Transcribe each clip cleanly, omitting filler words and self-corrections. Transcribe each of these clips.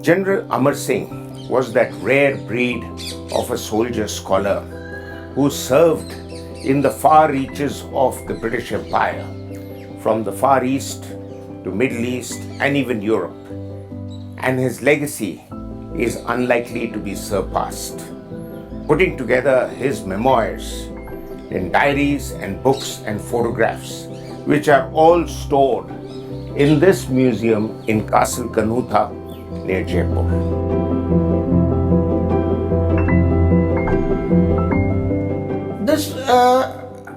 General Amar Singh was that rare breed of a soldier scholar who served in the far reaches of the British Empire, from the Far East to Middle East and even Europe. And his legacy is unlikely to be surpassed. Putting together his memoirs in diaries and books and photographs, which are all stored in this museum in Castle Kanota near Jaipur. This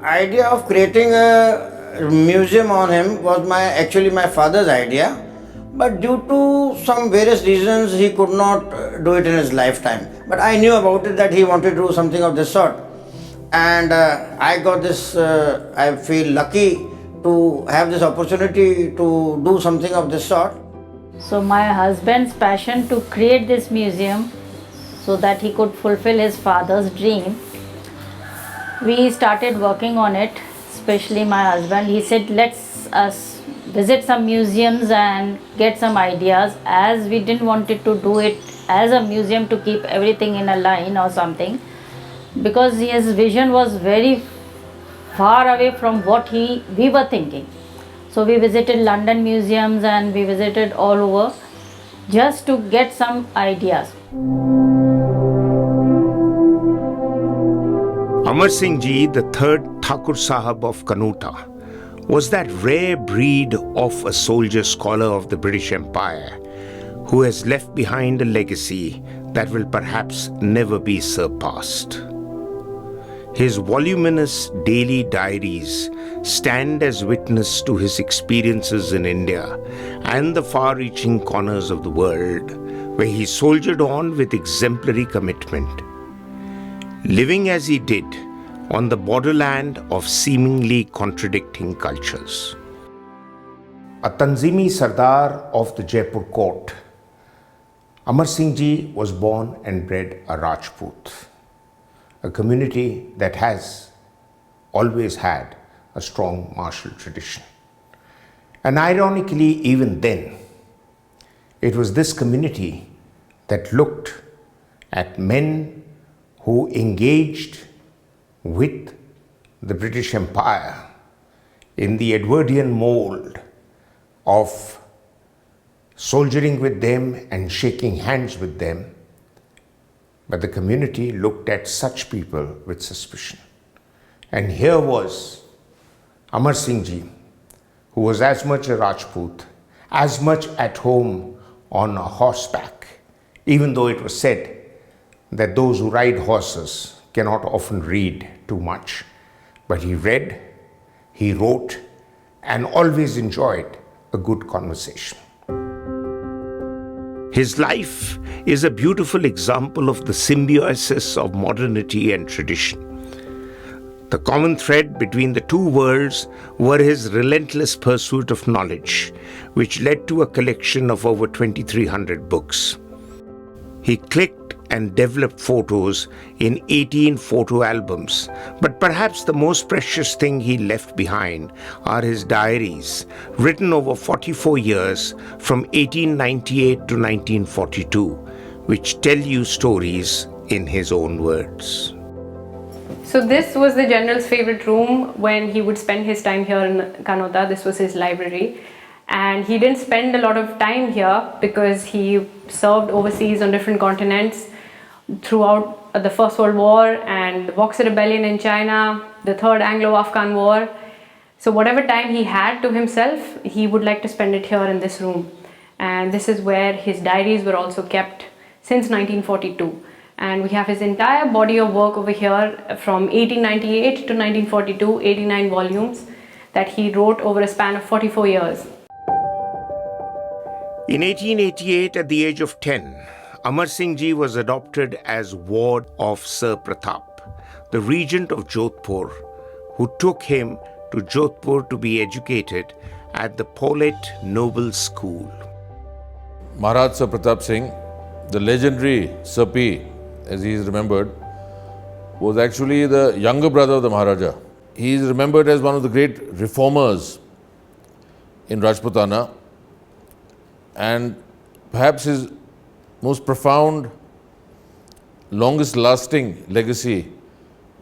idea of creating a museum on him was actually my father's idea, but due to some various reasons he could not do it in his lifetime. But I knew about it that he wanted to do something of this sort, and I got this. I feel lucky to have this opportunity to do something of this sort. So my husband's passion to create this museum so that he could fulfill his father's dream, we started working on it, especially my husband. He said, let's us visit some museums and get some ideas, as we didn't want it to do it as a museum to keep everything in a line or something, because his vision was very far away from what we were thinking. So we visited London museums and we visited all over just to get some ideas. Amar Singh Ji, the third Thakur Sahab of Kanota, was that rare breed of a soldier scholar of the British Empire who has left behind a legacy that will perhaps never be surpassed. His voluminous daily diaries stand as witness to his experiences in India and the far-reaching corners of the world, where he soldiered on with exemplary commitment, living as he did on the borderland of seemingly contradicting cultures. A Tanzimi Sardar of the Jaipur court, Amar Singh Ji was born and bred a Rajput, a community that has always had a strong martial tradition. And ironically, even then, it was this community that looked at men who engaged with the British Empire in the Edwardian mold of soldiering with them and shaking hands with them. But the community looked at such people with suspicion. And here was Amar Singh Ji, who was as much a Rajput, as much at home on a horseback, even though it was said that those who ride horses cannot often read too much. But he read, he wrote, and always enjoyed a good conversation. His life is a beautiful example of the symbiosis of modernity and tradition. The common thread between the two worlds were his relentless pursuit of knowledge, which led to a collection of over 2,300 books. He clicked and developed photos in 18 photo albums, but perhaps the most precious thing he left behind are his diaries, written over 44 years from 1898 to 1942, which tell you stories in his own words. So this was the general's favorite room when he would spend his time here in Kanota. This was his library. And he didn't spend a lot of time here because he served overseas on different continents throughout the First World War and the Boxer Rebellion in China, the Third Anglo-Afghan War. So whatever time he had to himself, he would like to spend it here in this room. And this is where his diaries were also kept since 1942. And we have his entire body of work over here from 1898 to 1942, 89 volumes that he wrote over a span of 44 years. In 1888, at the age of 10, Amar Singh Ji was adopted as ward of Sir Pratap, the regent of Jodhpur, who took him to Jodhpur to be educated at the Paulet Noble School. Maharaj Sir Pratap Singh, the legendary Sir P, as he is remembered, was actually the younger brother of the Maharaja. He is remembered as one of the great reformers in Rajputana, and perhaps his most profound, longest lasting legacy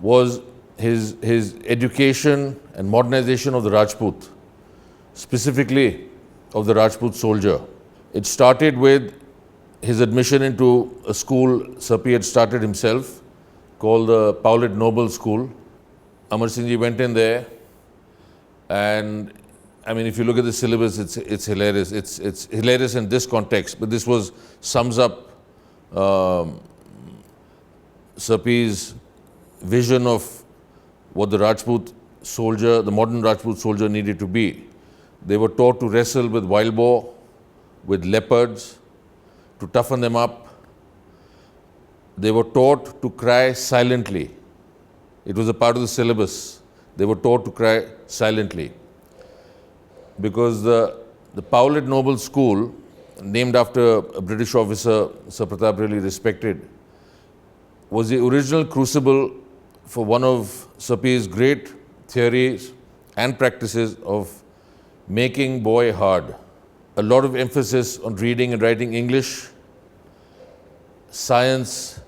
was his education and modernization of the Rajput, specifically of the Rajput soldier. It started with his admission into a school Sapi had started himself called the Paulet Noble School. Amar Singh Ji went in there, and I mean, if you look at the syllabus, it's hilarious. It's hilarious in this context, but this sums up Sapi's vision of what the Rajput soldier, the modern Rajput soldier needed to be. They were taught to wrestle with wild boar, with leopards, to toughen them up. They were taught to cry silently. It was a part of the syllabus. They were taught to cry silently. Because the Paulet Noble School, named after a British officer Sir Pratap really respected, was the original crucible for one of Sapi's great theories and practices of making boy hard. A lot of emphasis on reading and writing English, science,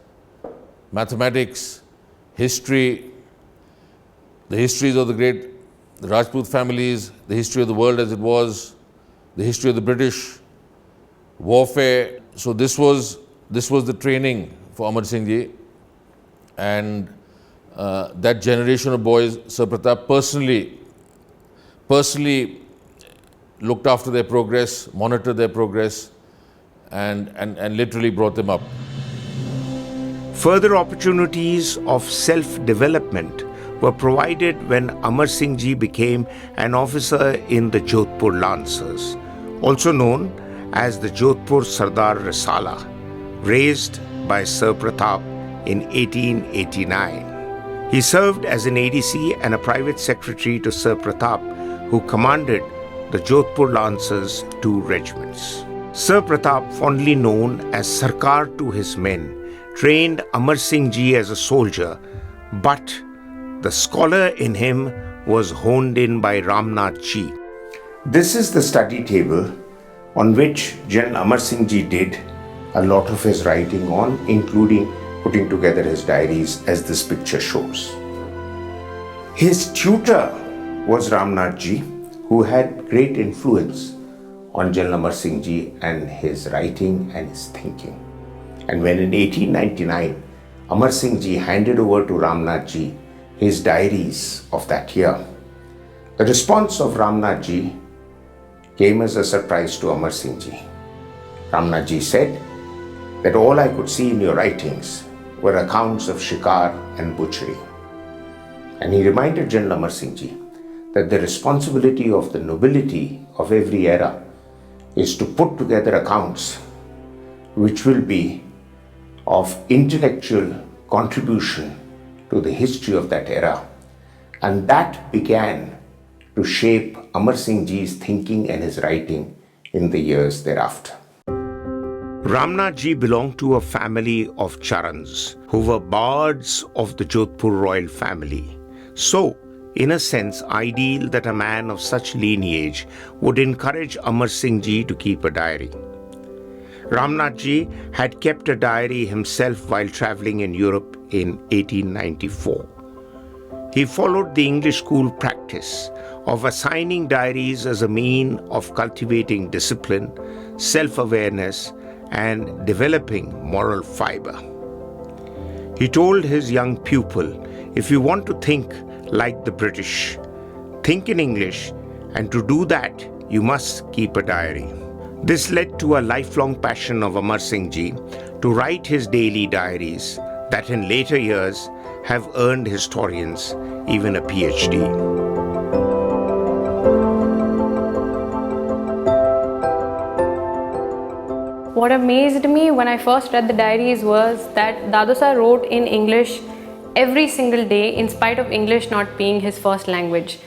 mathematics, history, the histories of the great Rajput families, the history of the world as it was, the history of the British, warfare. So this was the training for Amar Singh Ji, and that generation of boys, Sir Pratap personally looked after their progress, monitored their progress, and literally brought them up. Further opportunities of self-development were provided when Amar Singh Ji became an officer in the Jodhpur Lancers, also known as the Jodhpur Sardar Risala, raised by Sir Pratap in 1889. He served as an ADC and a private secretary to Sir Pratap, who commanded the Jodhpur Lancers 2 regiments. Sir Pratap, fondly known as Sarkar to his men, trained Amar Singh Ji as a soldier, but the scholar in him was honed in by Ramnath Ji. This is the study table on which General Amar Singh Ji did a lot of his writing on, including putting together his diaries, as this picture shows. His tutor was Ramnath Ji, who had great influence on General Amar Singh Ji and his writing and his thinking. And when in 1899, Amar Singh Ji handed over to Ramnath Ji his diaries of that year, the response of Ramnath Ji came as a surprise to Amar Singh Ji. Ramnath Ji said that all I could see in your writings were accounts of shikar and butchery. And he reminded General Amar Singh Ji that the responsibility of the nobility of every era is to put together accounts which will be of intellectual contribution to the history of that era. And that began to shape Amar Singh Ji's thinking and his writing in the years thereafter. Ramnath Ji belonged to a family of Charans who were bards of the Jodhpur royal family. So, in a sense, ideal that a man of such lineage would encourage Amar Singh Ji to keep a diary. Ramnath Ji had kept a diary himself while traveling in Europe in 1894. He followed the English school practice of assigning diaries as a mean of cultivating discipline, self-awareness, and developing moral fiber. He told his young pupil, if you want to think like the British, think in English, and to do that, you must keep a diary. This led to a lifelong passion of Amar Singh Ji to write his daily diaries that in later years have earned historians even a PhD. What amazed me when I first read the diaries was that Dadosa wrote in English every single day in spite of English not being his first language.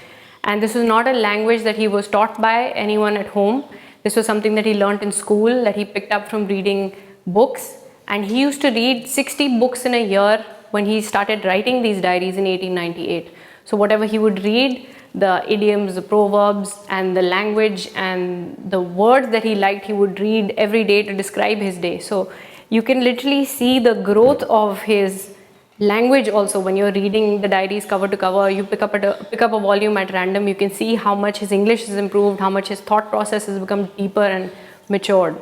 And this was not a language that he was taught by anyone at home. This was something that he learnt in school, that he picked up from reading books. And he used to read 60 books in a year when he started writing these diaries in 1898. So whatever he would read, the idioms, the proverbs, and the language and the words that he liked, he would read every day to describe his day. So you can literally see the growth of his language also. When you're reading the diaries cover to cover, you pick up a volume at random, you can see how much his English has improved, how much his thought process has become deeper and matured.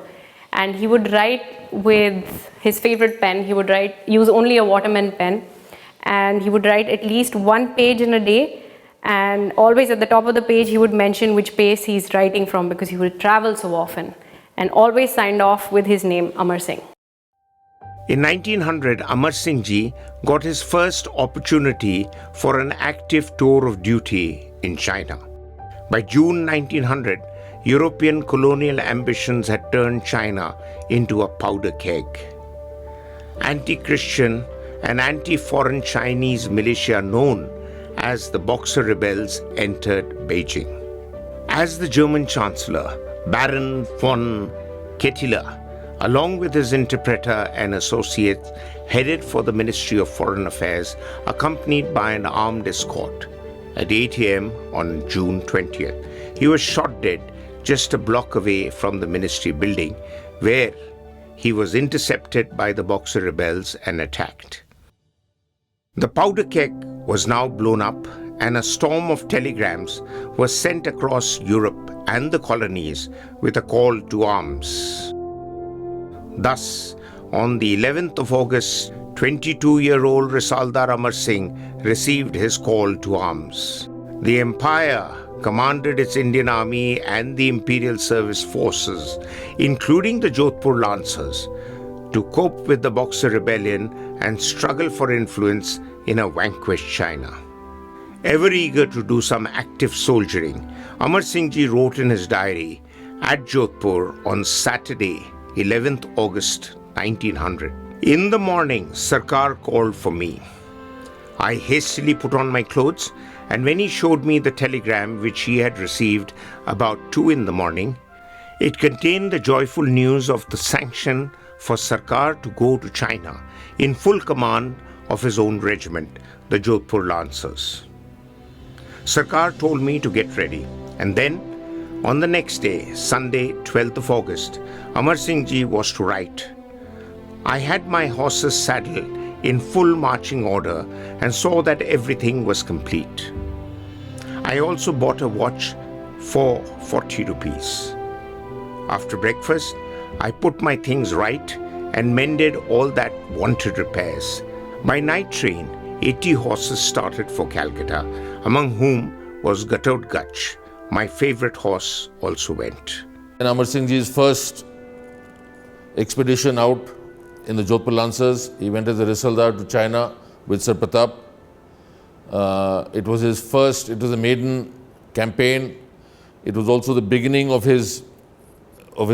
And he would write with his favorite pen. He would use only a Waterman pen, and he would write at least one page in a day, and always at the top of the page he would mention which pace he's writing from, because he would travel so often, and always signed off with his name, Amar Singh. In 1900, Amar Singh Ji got his first opportunity for an active tour of duty in China. By June 1900, European colonial ambitions had turned China into a powder keg. Anti-Christian and anti-foreign Chinese militia known as the Boxer Rebels entered Beijing. As the German Chancellor, Baron von Ketteler, along with his interpreter and associates, headed for the Ministry of Foreign Affairs, accompanied by an armed escort. At 8 a.m. on June 20th, he was shot dead just a block away from the ministry building, where he was intercepted by the Boxer Rebels and attacked. The powder keg was now blown up, and a storm of telegrams was sent across Europe and the colonies with a call to arms. Thus, on the 11th of August, 22-year-old Risaldar Amar Singh received his call to arms. The empire commanded its Indian Army and the Imperial Service Forces, including the Jodhpur Lancers, to cope with the Boxer Rebellion and struggle for influence in a vanquished China. Ever eager to do some active soldiering, Amar Singh Ji wrote in his diary, at Jodhpur on Saturday, 11th August 1900. In the morning, Sarkar called for me. I hastily put on my clothes, and when he showed me the telegram which he had received about 2 in the morning, it contained the joyful news of the sanction for Sarkar to go to China in full command of his own regiment, the Jodhpur Lancers. Sarkar told me to get ready, and then on the next day, Sunday, 12th of August, Amar Singh Ji was to write. I had my horses saddled in full marching order and saw that everything was complete. I also bought a watch for 40 rupees. After breakfast, I put my things right and mended all that wanted repairs. By night train, 80 horses started for Calcutta, among whom was Gatotgach. My favorite horse also went. And Amar Singh Ji's first expedition out in the Jodhpur Lancers, he went as a Risaldar to China with Sir Pratap. It was a maiden campaign. It was also the beginning of his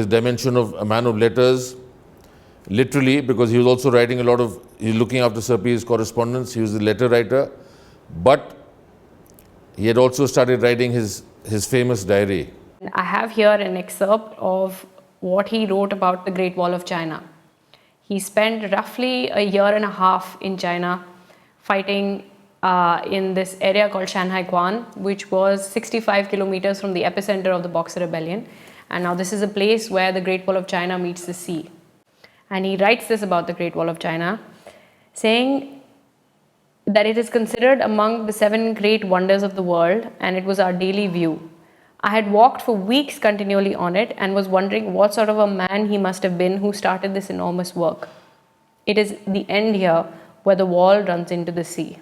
dimension of a man of letters, literally, because he was also writing he was looking after Sir P.'s correspondence. He was the letter writer, but he had also started writing his famous diary. I have here an excerpt of what he wrote about the Great Wall of China. He spent roughly a year and a half in China fighting in this area called Shanhaiguan, which was 65 kilometers from the epicenter of the Boxer Rebellion. And now this is a place where the Great Wall of China meets the sea. And he writes this about the Great Wall of China, saying that it is considered among the 7 great wonders of the world, and it was our daily view. I had walked for weeks continually on it and was wondering what sort of a man he must have been who started this enormous work. It is the end here where the wall runs into the sea.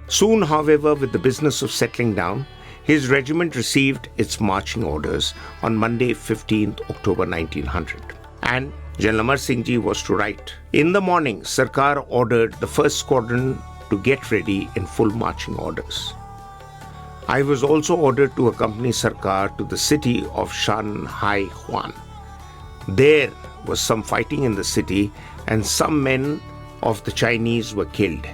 Soon, however, with the business of settling down, his regiment received its marching orders on Monday, 15th October 1900. And General Amar Singh Ji was to write. In the morning, Sarkar ordered the first squadron to get ready in full marching orders. I was also ordered to accompany Sarkar to the city of Shanhaiguan. There was some fighting in the city, and some men of the Chinese were killed.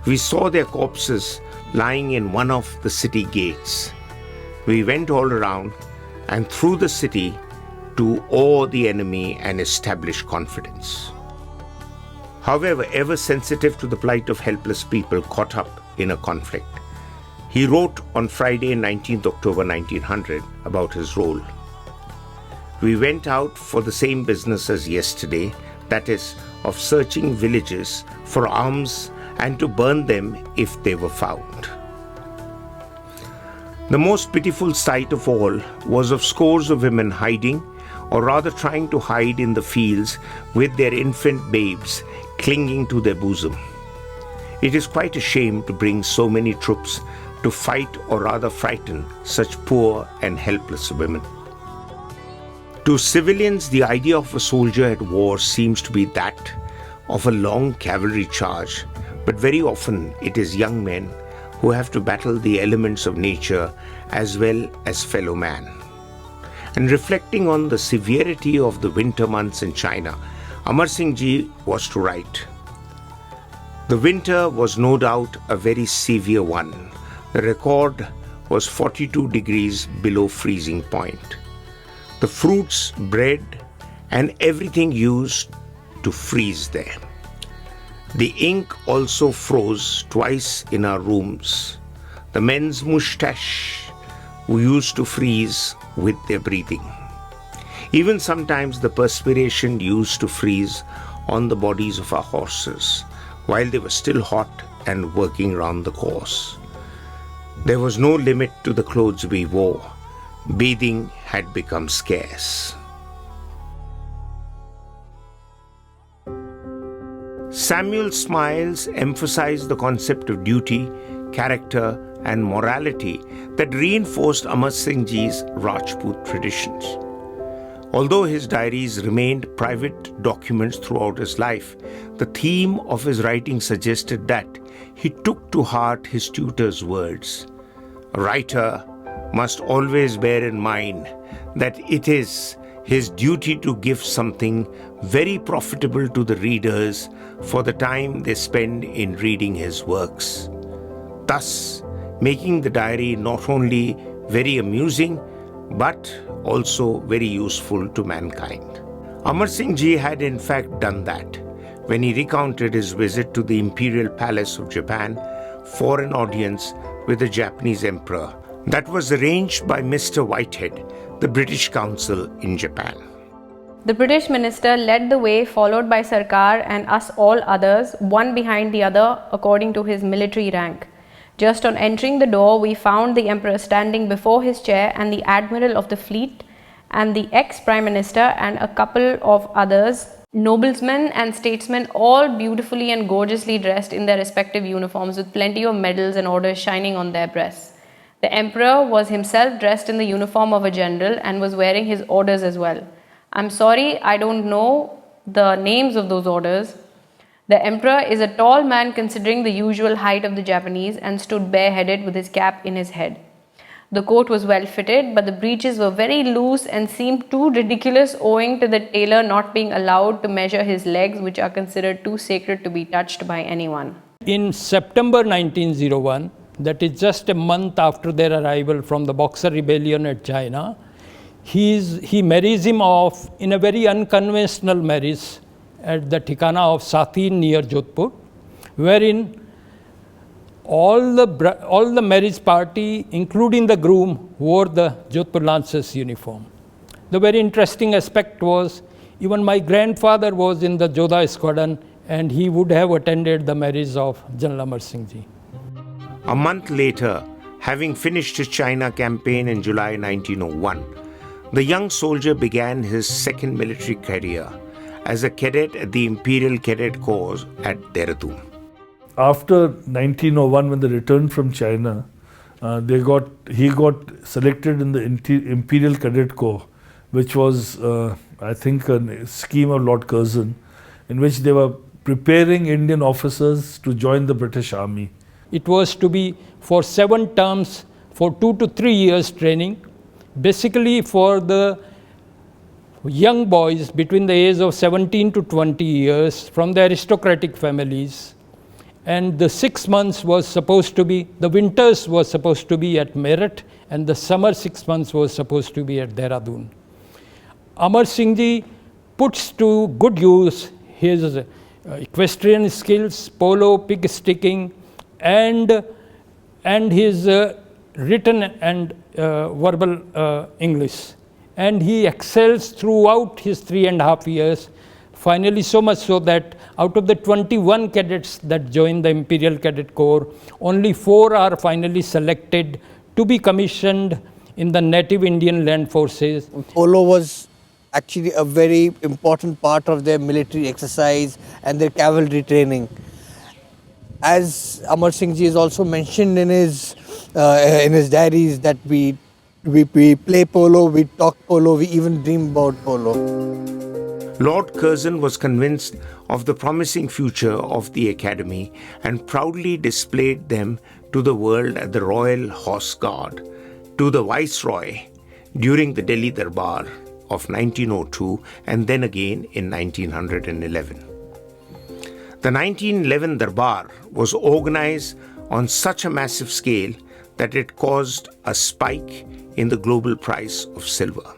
We saw their corpses lying in one of the city gates. We went all around and through the city to awe the enemy and establish confidence. However, ever sensitive to the plight of helpless people caught up in a conflict, he wrote on Friday, 19th October 1900 about his role. we went out for the same business as yesterday, that is, of searching villages for arms and to burn them if they were found. The most pitiful sight of all was of scores of women hiding, or rather trying to hide in the fields with their infant babes clinging to their bosom. It is quite a shame to bring so many troops to fight or rather frighten such poor and helpless women. To civilians, the idea of a soldier at war seems to be that of a long cavalry charge, but very often it is young men who have to battle the elements of nature as well as fellow man. And reflecting on the severity of the winter months in China, Amar Singh Ji was to write, "The winter was no doubt a very severe one. The record was 42 degrees below freezing point. The fruits, bread, and everything used to freeze there. The ink also froze twice in our rooms. The men's moustache who used to freeze with their breathing. Even sometimes the perspiration used to freeze on the bodies of our horses while they were still hot and working round the course. There was no limit to the clothes we wore. Bathing had become scarce." Samuel Smiles emphasized the concept of duty, character, and morality that reinforced Amar Singh Ji's Rajput traditions. Although his diaries remained private documents throughout his life, the theme of his writing suggested that he took to heart his tutor's words. A writer must always bear in mind that it is his duty to give something very profitable to the readers for the time they spend in reading his works, thus making the diary not only very amusing but also very useful to mankind. Amar Singh Ji had in fact done that when he recounted his visit to the Imperial Palace of Japan for an audience with the Japanese Emperor that was arranged by Mr. Whitehead, the British Consul in Japan. The British minister led the way, followed by Sarkar and us all others, one behind the other according to his military rank. Just on entering the door, we found the emperor standing before his chair and the admiral of the fleet and the ex-prime minister and a couple of others, noblemen and statesmen, all beautifully and gorgeously dressed in their respective uniforms with plenty of medals and orders shining on their breasts. The emperor was himself dressed in the uniform of a general and was wearing his orders as well. I'm sorry, I don't know the names of those orders. The emperor is a tall man considering the usual height of the Japanese and stood bareheaded with his cap in his head. The coat was well fitted, but the breeches were very loose and seemed too ridiculous owing to the tailor not being allowed to measure his legs, which are considered too sacred to be touched by anyone. In September 1901, that is just a month after their arrival from the Boxer Rebellion at China, he marries him off in a very unconventional marriage at the Thikana of Satin near Jodhpur, wherein all the marriage party, including the groom, wore the Jodhpur Lancers uniform. The very interesting aspect was, even my grandfather was in the Jodha squadron and he would have attended the marriage of General Amar Singh Ji. A month later, having finished his China campaign in July 1901, the young soldier began his second military career as a cadet at the Imperial Cadet Corps at Dehradun. After 1901, when they returned from China, he got selected in the Imperial Cadet Corps, which was, I think, a scheme of Lord Curzon, in which they were preparing Indian officers to join the British Army. It was to be for 7 terms, for 2 to 3 years training, basically for the young boys between the age of 17 to 20 years from the aristocratic families. And the 6 months was supposed to be, the winters was supposed to be at Meerut, and the summer 6 months was supposed to be at Dehradun. Amar Singh Ji puts to good use his equestrian skills, polo, pig sticking, and his written and verbal English. and he excels throughout his 3.5 years. Finally, so much so that out of the 21 cadets that join the Imperial Cadet Corps, only 4 are finally selected to be commissioned in the native Indian land forces. Polo was actually a very important part of their military exercise and their cavalry training. As Amar Singh ji has also mentioned in his diaries, that we play polo, we talk polo, we even dream about polo. Lord Curzon was convinced of the promising future of the academy and proudly displayed them to the world at the Royal Horse Guard, to the Viceroy during the Delhi Darbar of 1902 and then again in 1911. The 1911 Darbar was organized on such a massive scale that it caused a spike in the global price of silver.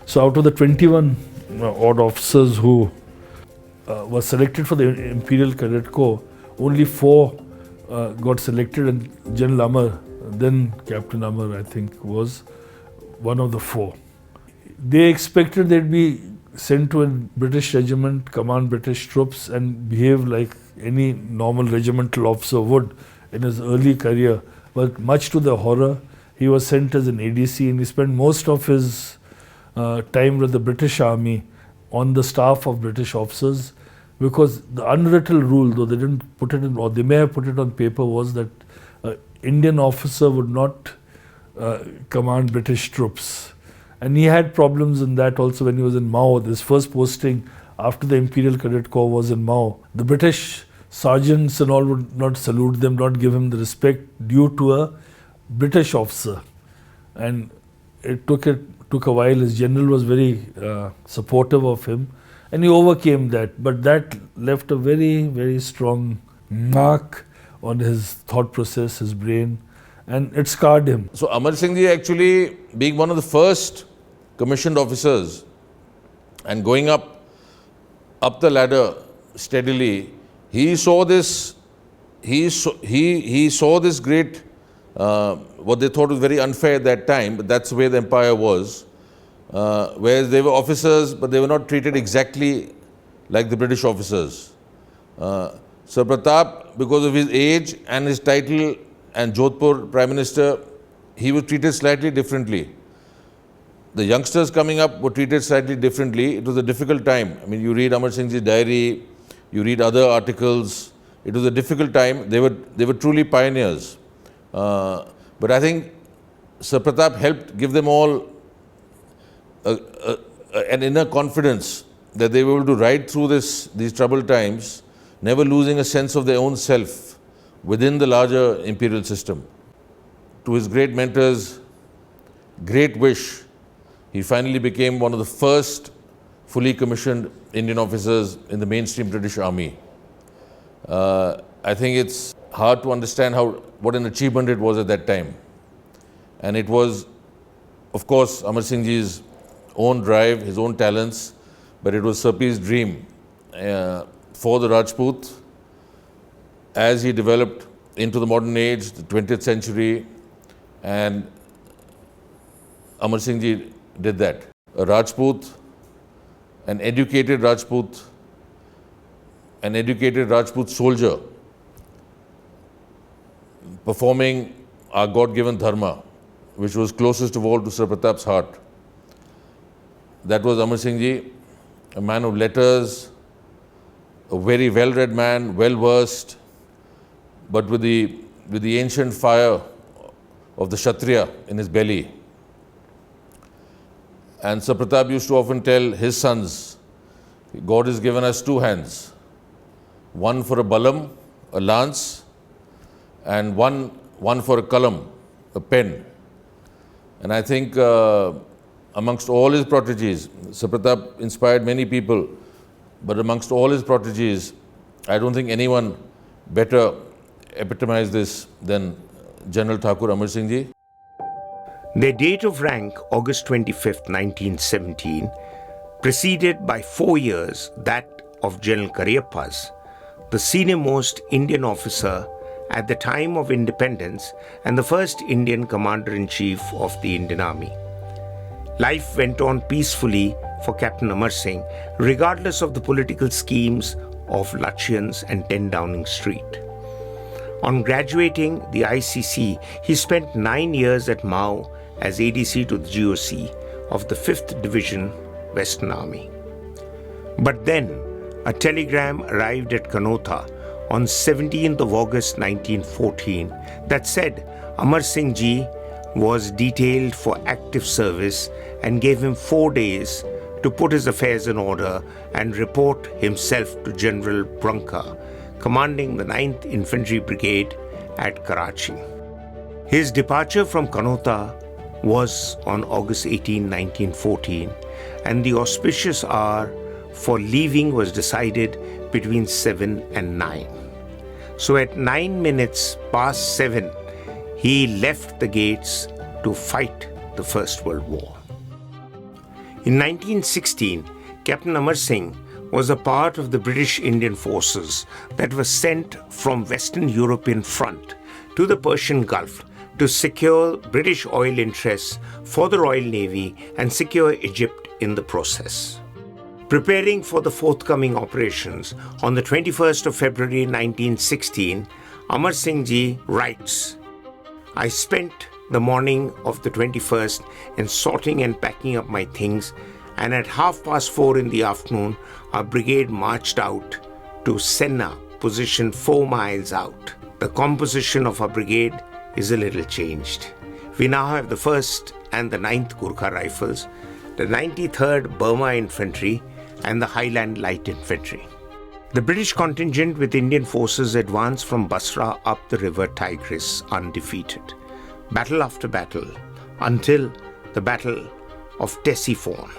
So out of the 21 odd officers who were selected for the Imperial Cadet Corps, only 4 got selected, and General Amar, then Captain Amar, I think, was one of the 4. They expected they'd be sent to a British regiment, command British troops, and behave like any normal regimental officer would in his early career. But much to their horror, he was sent as an ADC, and he spent most of his time with the British Army on the staff of British officers, because the unwritten rule, though they didn't put it in, or they may have put it on paper, was that an Indian officer would not command British troops. And he had problems in that also when he was in Mao. His first posting after the Imperial Cadet Corps was in Mao. The British sergeants and all would not salute them, not give him the respect due to a British officer. And it took a while. His general was very supportive of him, and he overcame that. But that left a very, very strong mark on his thought process, his brain, and it scarred him. So Amar Singh ji, actually being one of the first commissioned officers and going up the ladder steadily, he saw this great, what they thought was very unfair at that time, but that's the way the empire was, whereas they were officers, but they were not treated exactly like the British officers. Sir Pratap, because of his age and his title and Jodhpur Prime Minister, he was treated slightly differently. The youngsters coming up were treated slightly differently. It was a difficult time. I mean, you read Amar Singh's diary, you read other articles. It was a difficult time. They were truly pioneers. But I think Sir Pratap helped give them all an inner confidence that they were able to ride through these troubled times, never losing a sense of their own self within the larger imperial system. To his great mentor's great wish, he finally became one of the first fully commissioned Indian officers in the mainstream British Army. I think it's hard to understand what an achievement it was at that time. And it was, of course, Amar Singh ji's own drive, his own talents, but it was Sir P's dream for the Rajput as he developed into the modern age, the 20th century, and Amar Singh ji did that. A Rajput, an educated Rajput soldier performing our God-given dharma, which was closest of all to Sir Pratap's heart. That was Amar Singh ji, a man of letters, a very well-read man, well-versed, but with the ancient fire of the Kshatriya in his belly. And Sir Pratap used to often tell his sons, God has given us 2 hands, one for a balam, a lance, and one for a kalam, a pen. And I think amongst all his proteges, Sir Pratap inspired many people, but amongst all his proteges, I don't think anyone better epitomized this than General Thakur Amar Singh ji. Their date of rank, August 25th, 1917, preceded by 4 years that of General Cariappa's, the senior-most Indian officer at the time of independence and the first Indian commander-in-chief of the Indian Army. Life went on peacefully for Captain Amar Singh, regardless of the political schemes of Lutyens and 10 Downing Street. On graduating the ICC, he spent 9 years at Mao as ADC to the GOC of the 5th Division Western Army. But then, a telegram arrived at Kanota on 17th of August 1914 that said Amar Singh Ji was detailed for active service and gave him 4 days to put his affairs in order and report himself to General Branca, commanding the 9th Infantry Brigade at Karachi. His departure from Kanota was on August 18, 1914, and the auspicious hour for leaving was decided between 7 and 9. So at 9 minutes past 7, he left the gates to fight the First World War. In 1916, Captain Amar Singh was a part of the British Indian forces that were sent from Western European front to the Persian Gulf to secure British oil interests for the Royal Navy and secure Egypt in the process. Preparing for the forthcoming operations, on the 21st of February 1916, Amar Singh Ji writes, "I spent the morning of the 21st in sorting and packing up my things, and at 4:30 in the afternoon, our brigade marched out to Senna, position 4 miles out. The composition of our brigade is a little changed. We now have the 1st and the 9th Gurkha Rifles, the 93rd Burma Infantry, and the Highland Light Infantry." The British contingent with Indian forces advanced from Basra up the river Tigris undefeated, battle after battle, until the Battle of Ctesiphon.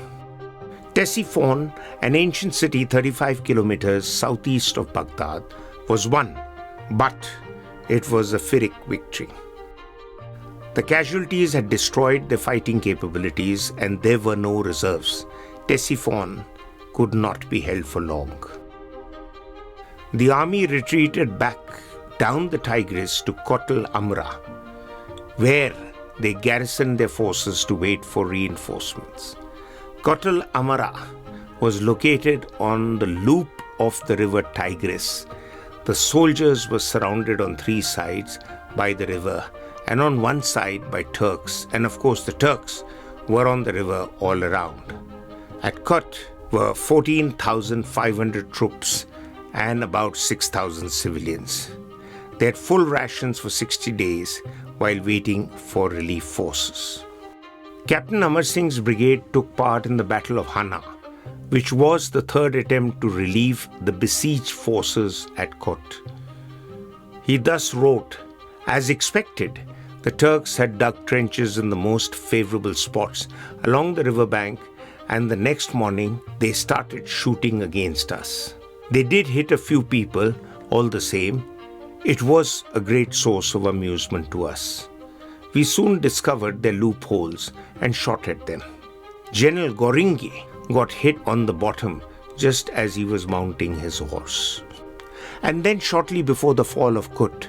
Ctesiphon, an ancient city 35 kilometers southeast of Baghdad, was won, but it was a Pyrrhic victory. The casualties had destroyed their fighting capabilities and there were no reserves. Ctesiphon could not be held for long. The army retreated back down the Tigris to Kotal Amra, where they garrisoned their forces to wait for reinforcements. Kotal Amra was located on the loop of the river Tigris. The soldiers were surrounded on 3 sides by the river and on one side by Turks, and of course the Turks were on the river all around. At Kot were 14,500 troops and about 6,000 civilians. They had full rations for 60 days while waiting for relief forces. Captain Amar Singh's brigade took part in the Battle of Hana, which was the 3rd attempt to relieve the besieged forces at Kot. He thus wrote, "As expected, the Turks had dug trenches in the most favorable spots along the riverbank, and the next morning they started shooting against us. They did hit a few people, all the same. It was a great source of amusement to us. We soon discovered their loopholes and shot at them. General Goringi got hit on the bottom just as he was mounting his horse." And then shortly before the fall of Kut,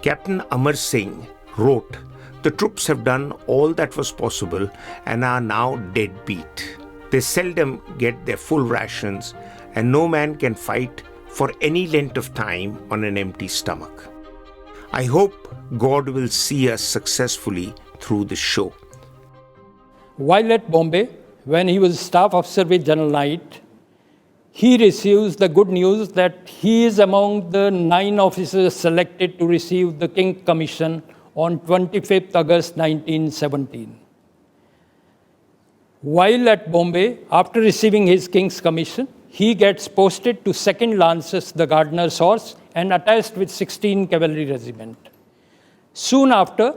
Captain Amar Singh wrote, "The troops have done all that was possible and are now dead beat. They seldom get their full rations and no man can fight for any length of time on an empty stomach. I hope God will see us successfully through this show." While at Bombay, when he was staff officer with General Knight, he receives the good news that he is among the 9 officers selected to receive the King's Commission on 25th August 1917. While at Bombay, after receiving his King's Commission, he gets posted to 2nd Lancers, the Gardener's Horse, and attached with 16 Cavalry Regiment. Soon after,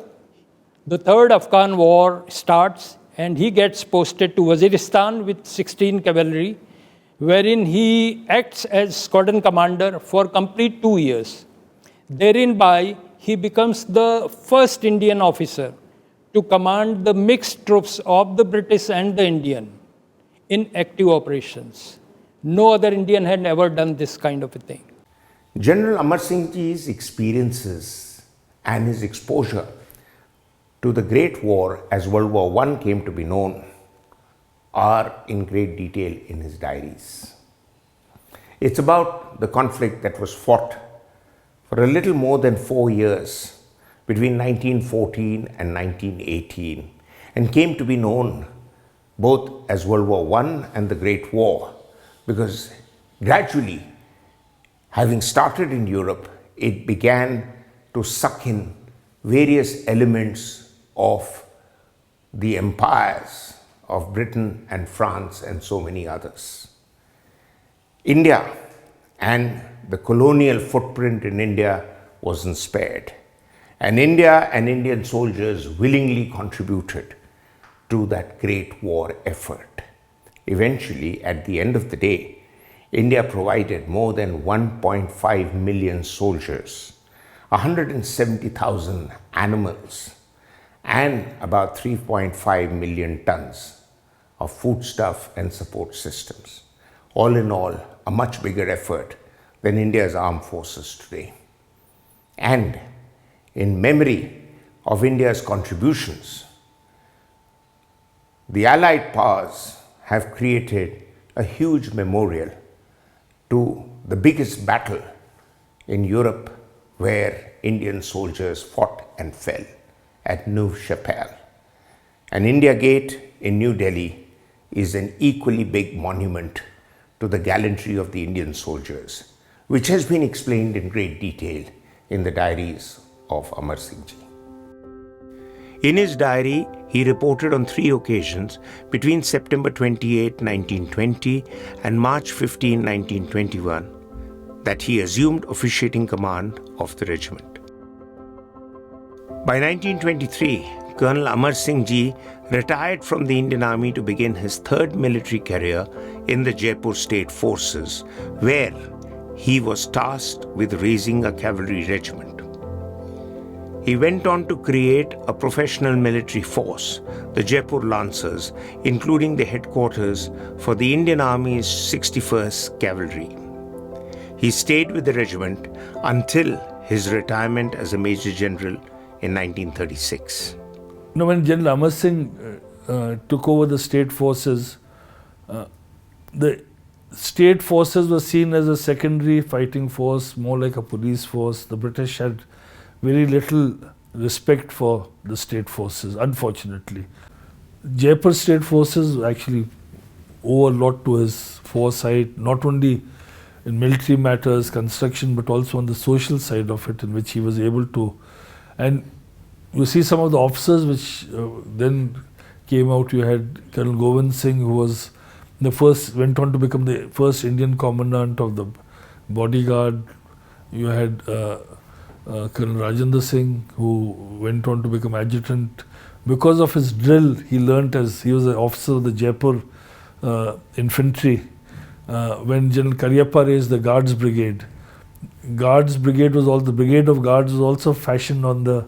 the 3rd Afghan War starts, and he gets posted to Waziristan with 16 Cavalry, wherein he acts as squadron commander for complete 2 years. Therein by, he becomes the first Indian officer to command the mixed troops of the British and the Indian in active operations. No other Indian had ever done this kind of a thing. General Amar Singh Ji's experiences and his exposure to the Great War as World War I came to be known are in great detail in his diaries. It's about the conflict that was fought for a little more than 4 years between 1914 and 1918 and came to be known both as World War I and the Great War, because gradually, having started in Europe, it began to suck in various elements of the empires of Britain and France and so many others. India and the colonial footprint in India wasn't spared. And India and Indian soldiers willingly contributed to that great war effort. Eventually, at the end of the day, India provided more than 1.5 million soldiers, 170,000 animals, and about 3.5 million tons of foodstuff and support systems. All in all, a much bigger effort than India's armed forces today. And in memory of India's contributions, the Allied powers have created a huge memorial to the biggest battle in Europe where Indian soldiers fought and fell at Neuve-Chapelle. And India Gate in New Delhi is an equally big monument to the gallantry of the Indian soldiers, which has been explained in great detail in the diaries of Amar Singh Ji. In his diary, he reported on 3 occasions between September 28, 1920 and March 15, 1921 that he assumed officiating command of the regiment. By 1923, Colonel Amar Singh Ji retired from the Indian Army to begin his third military career in the Jaipur State Forces, where he was tasked with raising a cavalry regiment. He went on to create a professional military force, the Jaipur Lancers, including the headquarters for the Indian Army's 61st Cavalry. He stayed with the regiment until his retirement as a Major General in 1936. When General Amar Singh took over the state forces, the state forces were seen as a secondary fighting force, more like a police force. The British had very little respect for the state forces, unfortunately. Jaipur state forces actually owe a lot to his foresight, not only in military matters, construction, but also on the social side of it, in which he was able to. And you see some of the officers which then came out. You had Colonel Govind Singh, who was the first, went on to become the first Indian commandant of the bodyguard. You had Colonel Rajendra Singh, who went on to become adjutant. Because of his drill, he learnt as he was an officer of the Jaipur infantry. When General Cariappa raised the Guards Brigade, the Brigade of Guards was also fashioned on the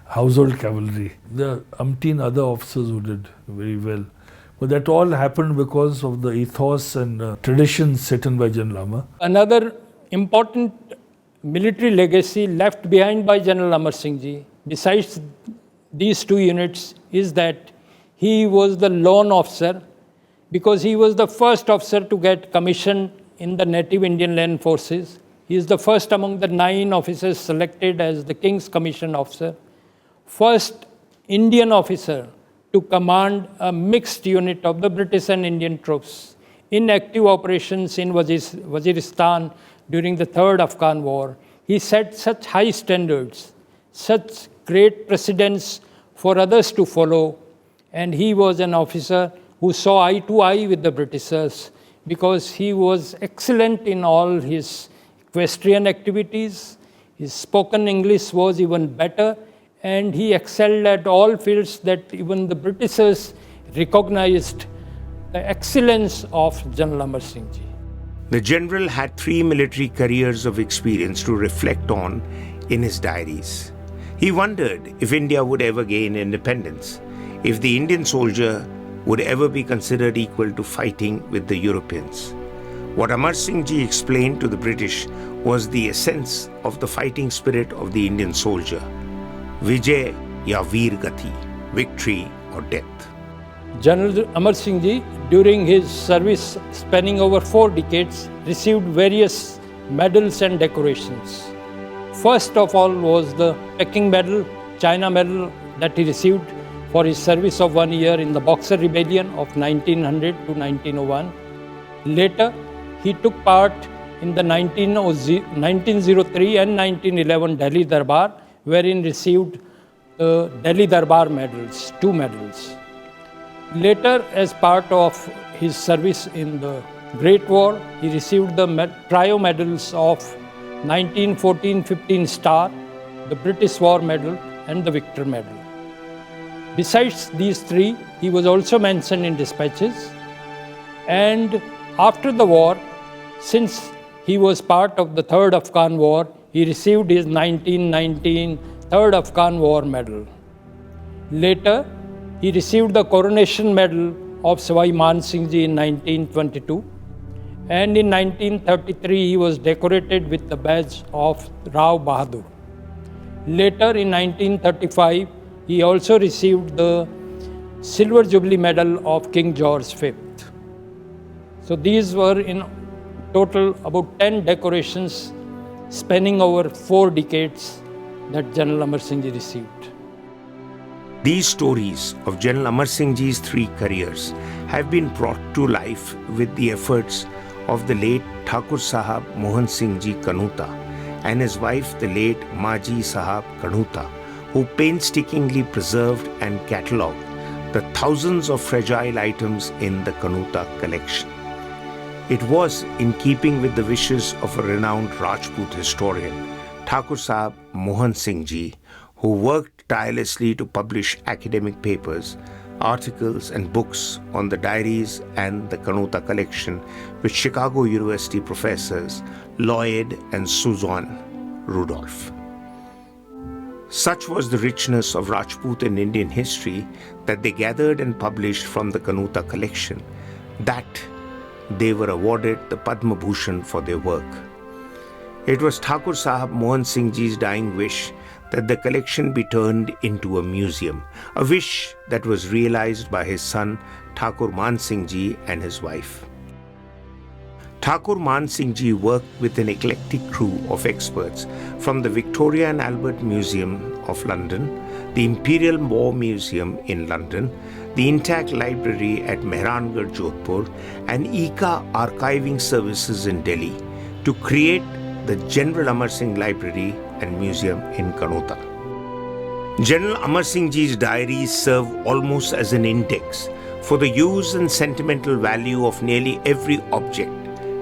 household cavalry. There are umpteen other officers who did very well. But that all happened because of the ethos and traditions set in by General Amar. Another important military legacy left behind by General Amar Singh Ji, besides these 2 units, is that he was the lone officer, because he was the first officer to get commissioned in the native Indian land forces. He is the first among the 9 officers selected as the King's Commission officer, first Indian officer to command a mixed unit of the British and Indian troops in active operations in Waziristan during the Third Afghan War. He set such high standards, such great precedents for others to follow, and he was an officer who saw eye to eye with the Britishers because he was excellent in all his equestrian activities. His spoken English was even better, and he excelled at all fields that even the Britishers recognized the excellence of General Amar Singh Ji. The general had 3 military careers of experience to reflect on in his diaries. He wondered if India would ever gain independence, if the Indian soldier would ever be considered equal to fighting with the Europeans. What Amar Singh Ji explained to the British was the essence of the fighting spirit of the Indian soldier. Vijay ya Veer Gati, victory or death. General Amar Singh Ji, during his service spanning over 4 decades, received various medals and decorations. First of all was the Peking Medal, China Medal that he received for his service of 1 year in the Boxer Rebellion of 1900 to 1901. Later, he took part in the 1903 and 1911 Delhi Darbar, wherein received the Delhi Darbar medals, 2 medals. Later, as part of his service in the Great War, he received the trio medals of 1914-15 Star, the British War Medal and the Victor Medal. Besides these 3, he was also mentioned in dispatches. And after the war, since he was part of the Third Afghan War, he received his 1919 Third Afghan War Medal. Later, he received the Coronation Medal of Savai Man Singh Ji in 1922. And in 1933, he was decorated with the badge of Rao Bahadur. Later, in 1935, he also received the Silver Jubilee Medal of King George V. So these were in total about 10 decorations spanning over 4 decades that General Amar Singh Ji received. These stories of General Amar Singh Ji's 3 careers have been brought to life with the efforts of the late Thakur Sahab Mohan Singh Ji Kanota and his wife, the late Maji Sahab Kanota, who painstakingly preserved and catalogued the thousands of fragile items in the Kanota collection. It was in keeping with the wishes of a renowned Rajput historian, Thakur Sahab Mohan Singh Ji, who worked tirelessly to publish academic papers, articles and books on the diaries and the Kanota collection with Chicago University professors Lloyd and Susan Rudolph. Such was the richness of Rajput and Indian history that they gathered and published from the Kanota collection that they were awarded the Padma Bhushan for their work. It was Thakur Sahab Mohan Singh Ji's dying wish that the collection be turned into a museum, a wish that was realized by his son Thakur Man Singh Ji and his wife. Thakur Man Singh Ji worked with an eclectic crew of experts from the Victoria and Albert Museum of London, the Imperial War Museum in London, the Intact Library at Mehrangarh, Jodhpur, and ICA Archiving Services in Delhi to create the General Amar Singh Library and Museum in Kanota. General Amar Singh Ji's diaries serve almost as an index for the use and sentimental value of nearly every object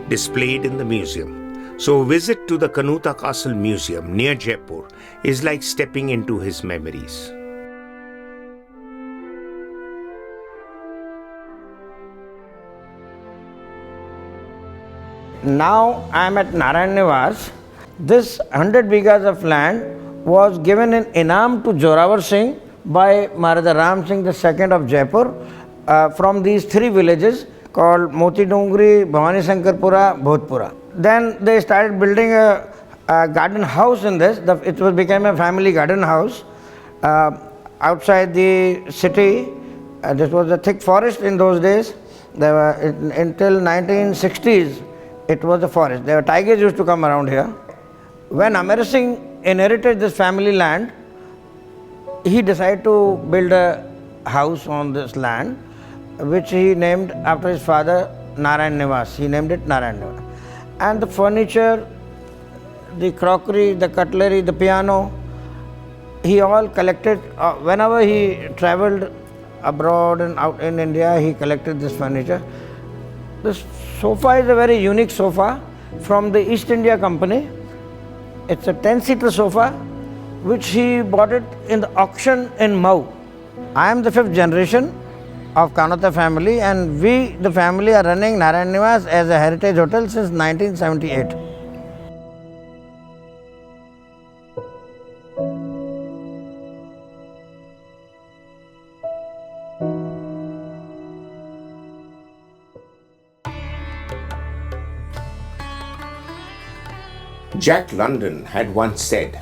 displayed in the museum. So a visit to the Kanota Castle Museum near Jaipur is like stepping into his memories. Now I am at Narayan Nivas. This 100 bighas of land was given in Inam to Joravar Singh by Maharaja Ram Singh II of Jaipur from these 3 villages called Moti Dungri, Bhavani Sankarpura, Bhodpura. Then they started building a garden house in this. It became a family garden house outside the city. This was a thick forest in those days. There were until 1960s. It was a forest. There were tigers used to come around here. When Amar Singh inherited this family land, he decided to build a house on this land, which he named after his father, Narayan Nivas. He named it Narayan Nivas. And the furniture, the crockery, the cutlery, the piano, he all collected. Whenever he traveled abroad and out in India, he collected this furniture. This sofa is a very unique sofa from the East India Company. It's a 10-seater sofa which he bought it in the auction in Mau. I am the 5th generation of Kanota family, and we, the family, are running Narayan Nivas as a heritage hotel since 1978. Jack London had once said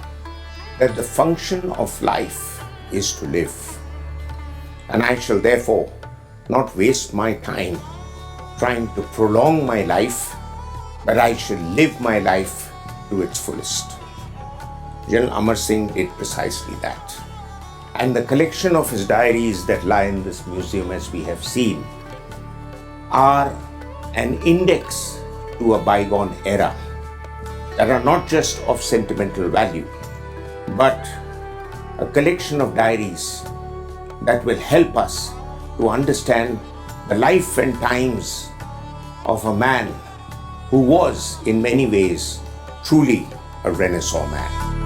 that the function of life is to live, and I shall therefore not waste my time trying to prolong my life, but I should live my life to its fullest. General Amar Singh did precisely that. And the collection of his diaries that lie in this museum, as we have seen, are an index to a bygone era that are not just of sentimental value, but a collection of diaries that will help us to understand the life and times of a man who was, in many ways, truly a Renaissance man.